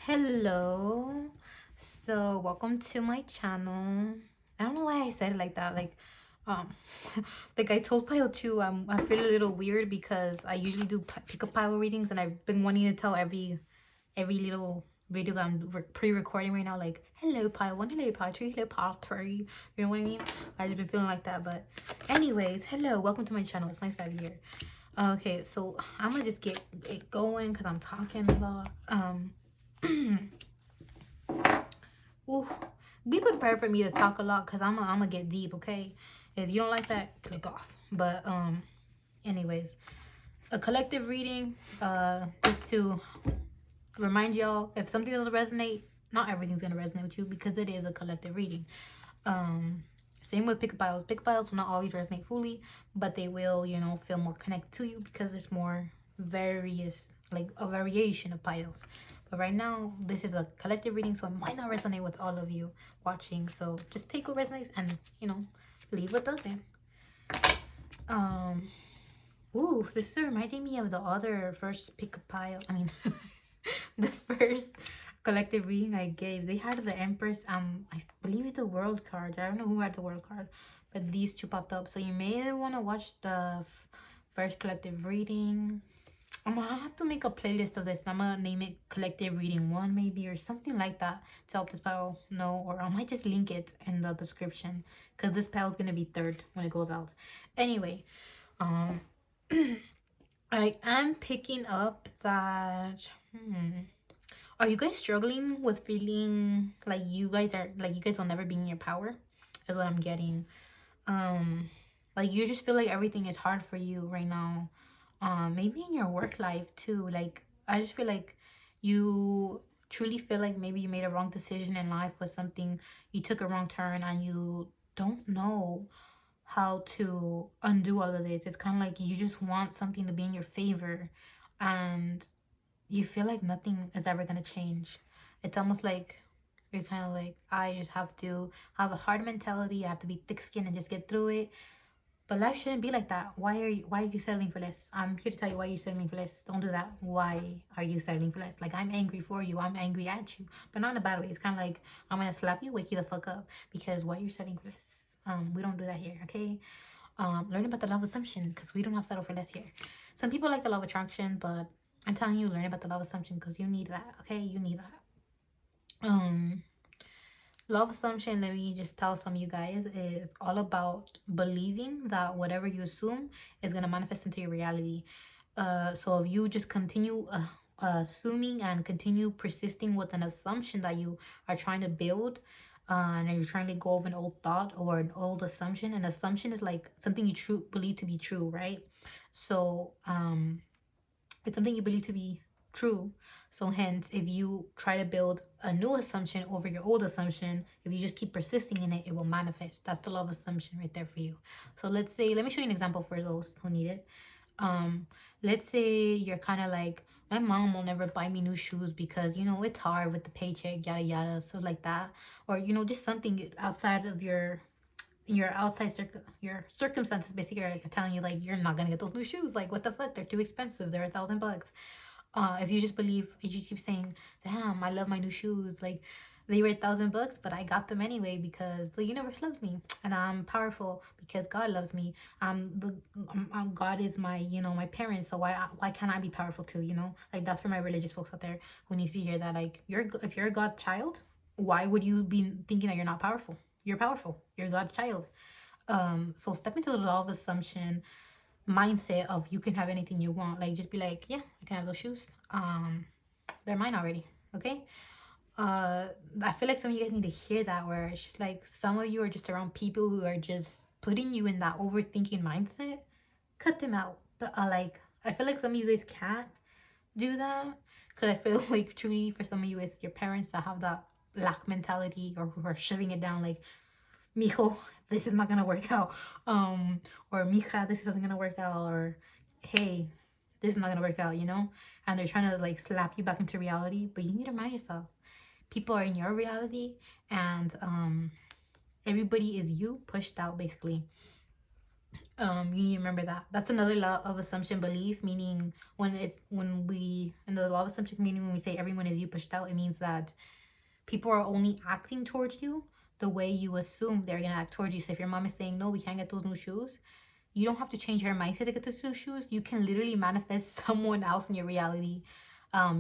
Hello, so welcome to my channel. I don't know why I said it like that, um like I told Pile too. I feel a little weird because I usually do pick-up pile readings, and I've been wanting to tell every little video that I'm pre-recording right now, like hello Pile 1, hello Pile 2, hello Pile 3, you know what I mean? I've just been feeling like that. But anyways, hello, welcome to my channel. It's nice to have you here. Okay, so I'm gonna just get it going because I'm talking a lot. Oof. Be prepared for me to talk a lot because I'm gonna get deep, okay? If you don't like that, click off. But anyways, a collective reading, just to remind y'all, if something doesn't resonate, not everything's gonna resonate with you because it is a collective reading. Same with pick-up piles. Pick-up piles will not always resonate fully, but they will, you know, feel more connected to you because there's more various, like a variation of piles. But right now, this is a collective reading, so it might not resonate with all of you watching. So just take what resonates and, you know, leave what doesn't. Ooh, this is reminding me of the other first pick-up pile. I mean, the first collective reading I gave. They had the Empress, I believe it's a world card. I don't know who had the world card, but these two popped up. So you may want to watch the first collective reading. I'm gonna have to make a playlist of this. I'm gonna name it collective reading 1 maybe, or something like that, to help this pile know. Or I might just link it in the description because this pile is gonna be 3rd when it goes out. Anyway, I am picking up that are you guys struggling with feeling like you guys will never be in your power, is what I'm getting. Like you just feel like everything is hard for you right now. Maybe in your work life too. Like I just feel like you truly feel like maybe you made a wrong decision in life, or something, you took a wrong turn and you don't know how to undo all of this. It's kind of like you just want something to be in your favor, and you feel like nothing is ever gonna change. It's almost like you're kind of like, I just have to have a hard mentality. I have to be thick-skinned and just get through it. But life shouldn't be like that. Why are you settling for less? I'm here to tell you why you're settling for less. Don't do that. Why are you settling for less? Like, I'm angry for you. I'm angry at you. But not in a bad way. It's kind of like, I'm going to slap you, wake you the fuck up. Because why are you settling for less? We don't do that here, okay? Learn about the love assumption, because we do not settle for less here. Some people like the love attraction, but I'm telling you, learn about the love assumption because you need that, okay? You need that. Love assumption, let me just tell some of you guys, is all about believing that whatever you assume is going to manifest into your reality. So if you just continue assuming and continue persisting with an assumption that you are trying to build, and you're trying to go over an old thought or an old assumption. An assumption is like something you believe to be true, right? So it's something you believe to be true. So hence, if you try to build a new assumption over your old assumption, if you just keep persisting in it, it will manifest. That's the love assumption right there for you. So let's say, let me show you an example for those who need it. Let's say you're kind of like, my mom will never buy me new shoes because, you know, it's hard with the paycheck, yada yada, so like that. Or, you know, just something outside of your circumstances basically are telling you like you're not gonna get those new shoes. Like, what the fuck, they're too expensive, they're $1,000. If you just believe, if you keep saying, damn, I love my new shoes, like they were $1,000, but I got them anyway because the universe loves me and I'm powerful because God loves me. God is my, you know, my parents, so why can't I be powerful too, you know? Like, that's for my religious folks out there who needs to hear that. Like, if you're a God child, why would you be thinking that you're not powerful? You're powerful. You're God's child. So step into the law of assumption mindset of you can have anything you want. Like, just be like, yeah, I can have those shoes. They're mine already. Okay. I feel like some of you guys need to hear that, where it's just like some of you are just around people who are just putting you in that overthinking mindset. Cut them out. But like, I feel like some of you guys can't do that because I feel like truly for some of you it's your parents that have that lack mentality, or who are shoving it down like, mijo, this is not gonna work out, or mija, this isn't gonna work out, or hey, this is not gonna work out, you know? And they're trying to like slap you back into reality. But you need to remind yourself, people are in your reality, and everybody is you pushed out basically. You need to remember that. That's another law of assumption belief, meaning when we in the law of assumption, meaning when we say everyone is you pushed out, it means that people are only acting towards you the way you assume they're gonna act towards you. So if your mom is saying no, we can't get those new shoes, you don't have to change your mindset to get those new shoes. You can literally manifest someone else in your reality,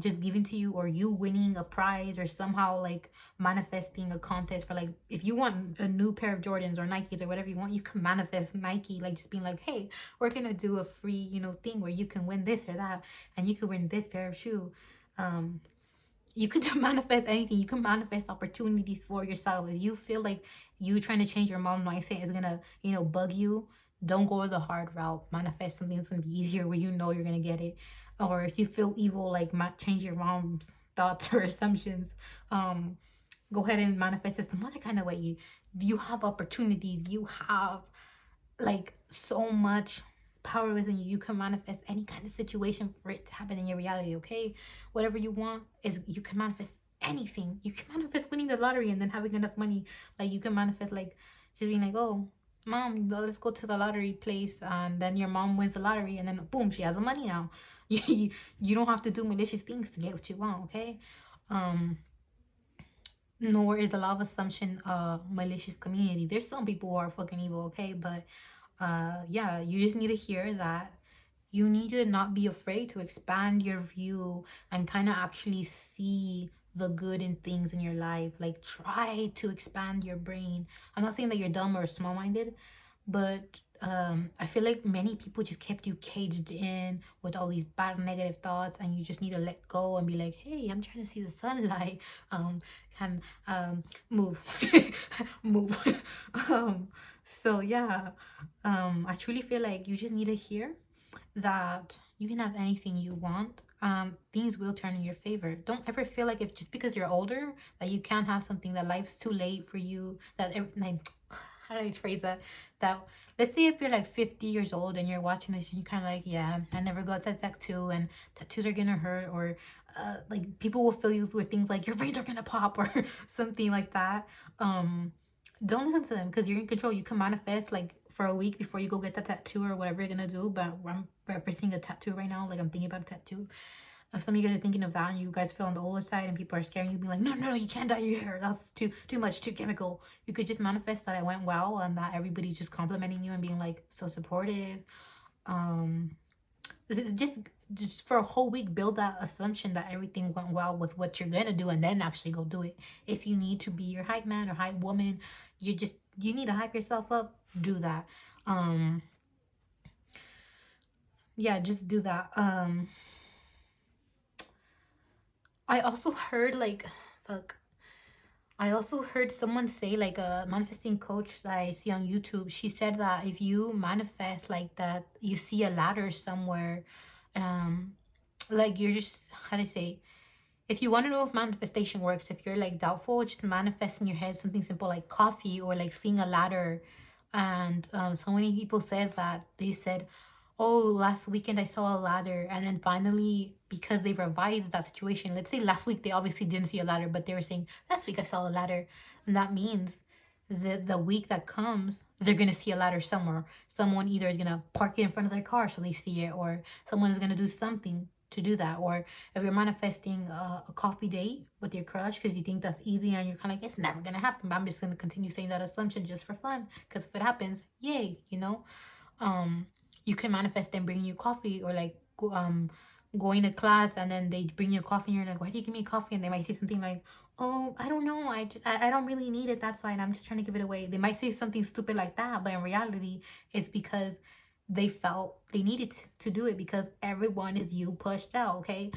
just giving to you, or you winning a prize, or somehow like manifesting a contest for, like, if you want a new pair of Jordans or Nikes or whatever you want, you can manifest Nike, like just being like, hey, we're gonna do a free, thing where you can win this or that, and you can win this pair of shoe. You could manifest anything. You can manifest opportunities for yourself. If you feel like you trying to change your mom's mindset is gonna, bug you, don't go the hard route. Manifest something that's gonna be easier, where you're gonna get it. Or if you feel evil, like change your mom's thoughts or assumptions. Go ahead and manifest it some other kind of way. You have opportunities. You have like so much power within you. You can manifest any kind of situation for it to happen in your reality. Okay, whatever you want is, you can manifest anything. You can manifest winning the lottery and then having enough money. Like, you can manifest like just being like, oh mom, let's go to the lottery place, and then your mom wins the lottery, and then boom, she has the money now. You don't have to do malicious things to get what you want. Okay. Nor is the law of assumption a malicious community. There's some people who are fucking evil. Okay, but yeah, you just need to hear that you need to not be afraid to expand your view and kind of actually see the good in things in your life. Like, try to expand your brain. I'm not saying that you're dumb or small-minded, but I feel like many people just kept you caged in with all these bad negative thoughts, and you just need to let go and be like, hey, I'm trying to see the sunlight. Can move. Move. So yeah, I truly feel like you just need to hear that you can have anything you want. Things will turn in your favor. Don't ever feel like, if just because you're older, that you can't have something, that life's too late for you, that like, how do I phrase that let's say if you're like 50 years old and you're watching this and you're kind of like, yeah, I never got that tattoo, and tattoos are gonna hurt, or like people will fill you with things like your veins are gonna pop or something like that. Don't listen to them, because you're in control. You can manifest like for a week before you go get that tattoo or whatever you're gonna do. But I'm referencing a tattoo right now. Like, I'm thinking about a tattoo. If some of you guys are thinking of that and you guys feel on the older side and people are scaring you, be like, no, you can't dye your hair. That's too much, too chemical. You could just manifest that it went well, and that everybody's just complimenting you and being like so supportive. Just for a whole week, build that assumption that everything went well with what you're gonna do, and then actually go do it. If you need to be your hype man or hype woman, you need to hype yourself up, do that. Yeah, just do that. I also heard like, I also heard someone say, like a manifesting coach that I see on YouTube. She said that if you manifest like that, you see a ladder somewhere, like, you're just, how do I say, if you want to know if manifestation works, if you're like doubtful, just manifest in your head something simple like coffee, or like seeing a ladder. And so many people said that, they said, oh, last weekend I saw a ladder, and then finally, because they revised that situation, let's say last week they obviously didn't see a ladder, but they were saying, last week I saw a ladder, and that means the week that comes, they're gonna see a ladder somewhere. Someone either is gonna park it in front of their car so they see it, or someone is gonna do something to do that. Or if you're manifesting a coffee date with your crush because you think that's easy, and you're kind of like, it's never gonna happen, but I'm just gonna continue saying that assumption just for fun, because if it happens, yay, you can manifest them bringing you coffee, or like going to class and then they bring you coffee and you're like, why do you give me coffee? And they might say something like, oh, I don't know, I don't really need it, that's why, and I'm just trying to give it away. They might say something stupid like that, but in reality it's because they felt they needed to do it, because everyone is you pushed out. Okay,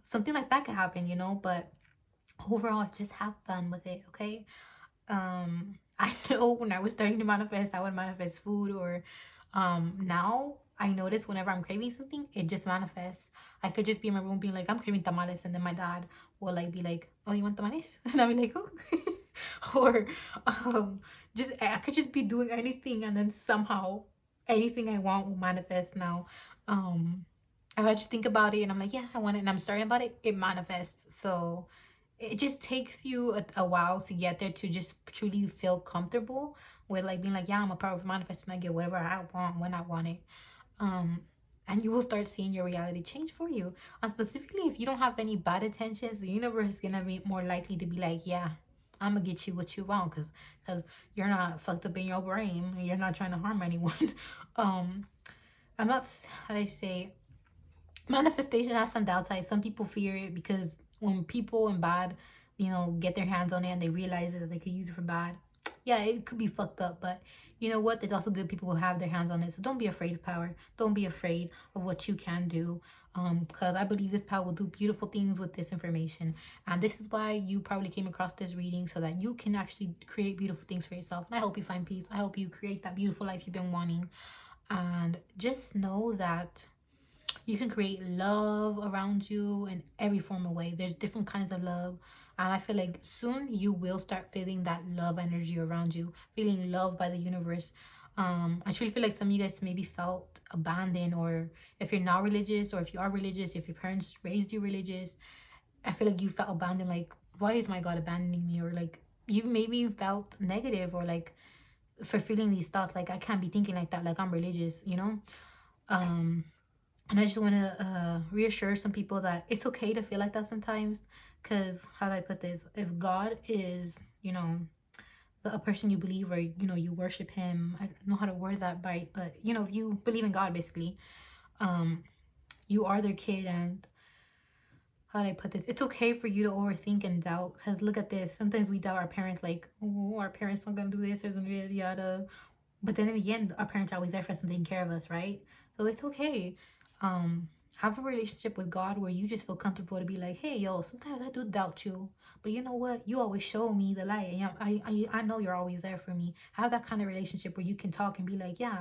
something like that could happen, but overall, just have fun with it. Okay. I know when I was starting to manifest, I would manifest food, or now I notice whenever I'm craving something, it just manifests. I could just be in my room being like, I'm craving tamales, and then my dad will like be like, oh, you want tamales? And I'll be like, oh. Or just, I could just be doing anything, and then somehow anything I want will manifest now. If I just think about it and I'm like, yeah, I want it, and I'm starting about it, it manifests. So it just takes you a while to get there, to just truly feel comfortable with like being like, yeah, I'm a powerful manifest and I get whatever I want when I want it. um and you will start seeing your reality change for you. And specifically, if you don't have any bad intentions, the universe is gonna be more likely to be like, yeah, I'm gonna get you what you want, because you're not fucked up in your brain, you're not trying to harm anyone. um I'm not, how do I say, manifestation has some downsides. Some people fear it because when people in bad, get their hands on it and they realize that they could use it for bad, yeah, it could be fucked up. But you know what? There's also good people who have their hands on it. So don't be afraid of power. Don't be afraid of what you can do. Because I believe this power will do beautiful things with this information. And this is why you probably came across this reading, so that you can actually create beautiful things for yourself. And I hope you find peace. I hope you create that beautiful life you've been wanting. And just know that you can create love around you in every form of way. There's different kinds of love, and I feel like soon you will start feeling that love energy around you, feeling loved by the universe. I truly feel like some of you guys maybe felt abandoned, or if you're not religious, or if you are religious, if your parents raised you religious, I feel like you felt abandoned, like, why is my God abandoning me? Or like you maybe felt negative, or like for feeling these thoughts, like, I can't be thinking like that, like I'm religious, um and I just want to reassure some people that it's okay to feel like that sometimes. Because, how do I put this? If God is, a person you believe, or, you worship him. I don't know how to word that right. But, if you believe in God, basically, you are their kid. And how do I put this? It's okay for you to overthink and doubt. Because look at this. Sometimes we doubt our parents, like, oh, our parents aren't going to do this or gonna do that, yada. But then in the end, our parents are always there for us and taking care of us, right? So it's okay. Um, have a relationship with God where you just feel comfortable to be like, hey, yo, sometimes I do doubt you, but you know what? You always show me the light, and I know you're always there for me. Have that kind of relationship where you can talk and be like, yeah,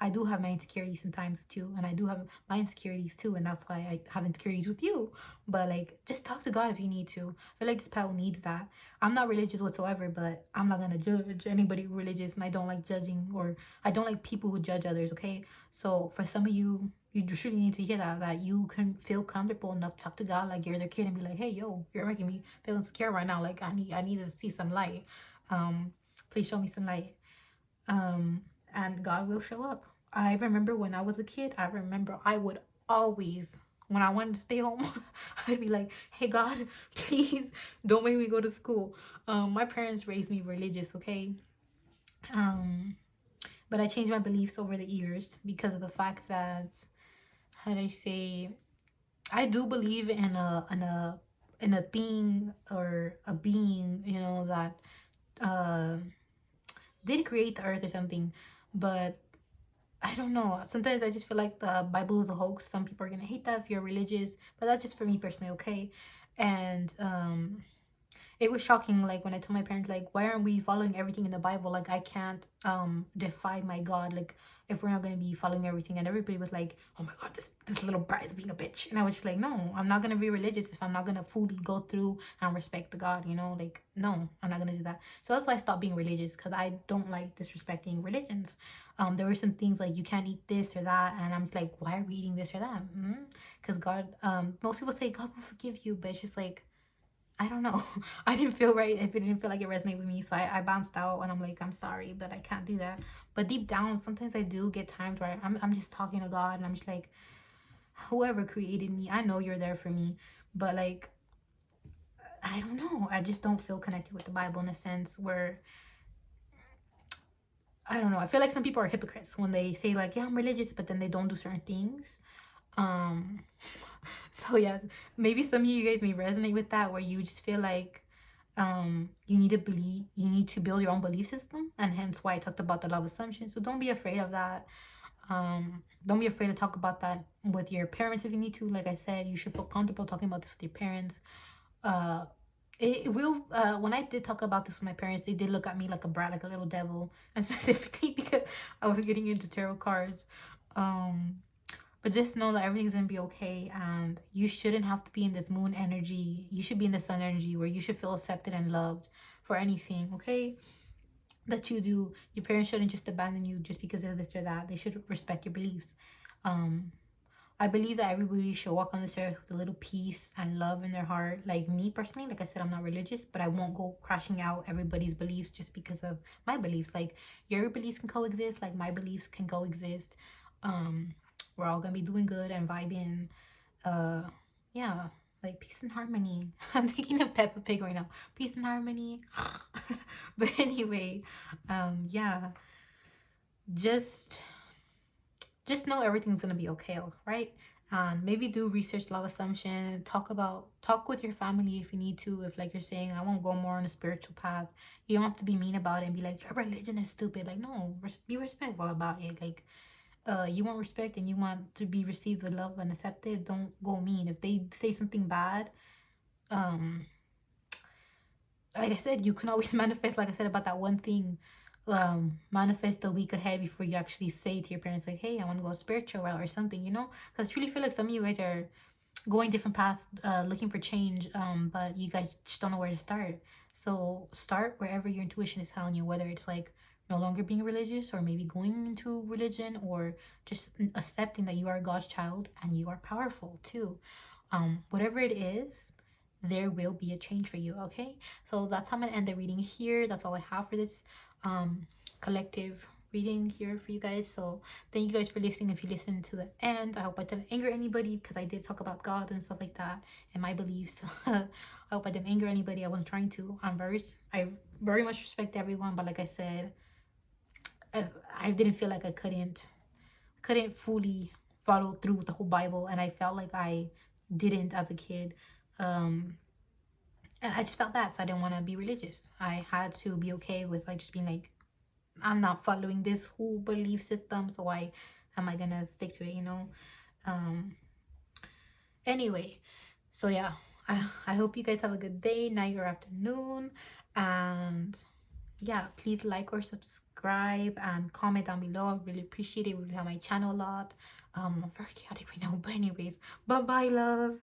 I do have my insecurities sometimes too, and I do have my insecurities too, and that's why I have insecurities with you. But like, just talk to God if you need to. I feel like this pal needs that. I'm not religious whatsoever, but I'm not gonna judge anybody religious, and I don't like judging, or I don't like people who judge others. Okay, so for some of you, you just really need to hear that you can feel comfortable enough to talk to God like you're their kid and be like, hey, yo, you're making me feel insecure right now. Like I need to see some light. Please show me some light. And God will show up. I remember when I was a kid, I remember I would always, when I wanted to stay home, I'd be like, hey, God, please don't make me go to school. My parents raised me religious, okay? But I changed my beliefs over the years because of the fact that, how do I say, I do believe in a thing or a being, that uh did create the earth or something. But I don't know. Sometimes I just feel like the Bible is a hoax. Some people are gonna hate that if you're religious, but that's just for me personally, okay? And it was shocking, like, when I told my parents, like, why aren't we following everything in the Bible? Like, I can't defy my God, like, if we're not going to be following everything. And everybody was like, oh my God, this little brat is being a bitch. And I was just like, no, I'm not going to be religious if I'm not going to fully go through and respect the God, like, no, I'm not going to do that. So that's why I stopped being religious, because I don't like disrespecting religions. There were some things like, you can't eat this or that, and I'm just like, why are we eating this or that? Because God, most people say God will forgive you, but it's just like, I don't know. I didn't feel right if it didn't feel like it resonated with me. So I bounced out, and I'm like, I'm sorry, but I can't do that. But deep down, sometimes I do get times where I'm just talking to God, and I'm just like, whoever created me, I know you're there for me. But like, I don't know. I just don't feel connected with the Bible in a sense where, I don't know. I feel like some people are hypocrites when they say like, yeah, I'm religious, but then they don't do certain things. Um, so yeah, maybe some of you guys may resonate with that, where you just feel like you need to build your own belief system, and hence why I talked about the love assumption. So don't be afraid of that. Don't be afraid to talk about that with your parents if you need to. Like I said, you should feel comfortable talking about this with your parents. It will, when I did talk about this with my parents, they did look at me like a brat, like a little devil, and specifically because I was getting into tarot cards. But just know that everything's gonna be okay, and you shouldn't have to be in this moon energy. You should be in the sun energy, where you should feel accepted and loved for anything, okay, that you do. Your parents shouldn't just abandon you just because of this or that. They should respect your beliefs. Um, I believe that everybody should walk on this earth with a little peace and love in their heart. Like me personally, like I said, I'm not religious, but I won't go crashing out everybody's beliefs just because of my beliefs. Like your beliefs can coexist, like my beliefs can coexist. We're all gonna be doing good and vibing. Yeah, like peace and harmony. I'm thinking of Peppa Pig right now. Peace and harmony. But anyway, yeah, just know everything's gonna be okay, right? And maybe do research love assumption. Talk with your family if you need to. If like you're saying, I won't go more on a spiritual path. You don't have to be mean about it and be like your religion is stupid. Like no, be respectful about it. Like you want respect and you want to be received with love and accepted. Don't go mean. If they say something bad, like I said, you can always manifest. Like I said about that one thing, manifest a week ahead before you actually say to your parents like, hey, I want to go spiritual route or something, you know, because I truly feel like some of you guys are going different paths, looking for change, but you guys just don't know where to start. So start wherever your intuition is telling you, whether it's like no longer being religious or maybe going into religion or just accepting that you are God's child and you are powerful too. Whatever it is, there will be a change for you. Okay, so that's how I'm gonna end the reading here. That's all I have for this collective reading here for you guys. So thank you guys for listening. If you listened to the end, I hope I didn't anger anybody because I did talk about God and stuff like that and my beliefs. I hope I didn't anger anybody. I wasn't trying to. I very much respect everyone, but like I said, I didn't feel like I couldn't fully follow through with the whole Bible, and I felt like I didn't as a kid. And I just felt bad, so I didn't want to be religious. I had to be okay with like just being like, I'm not following this whole belief system, so why am I gonna stick to it, you know? Anyway, so yeah, I hope you guys have a good day, night, or afternoon, and yeah, please like or subscribe and comment down below. I really appreciate it. We have my channel a lot. I'm very chaotic right now, but anyways, bye bye, love.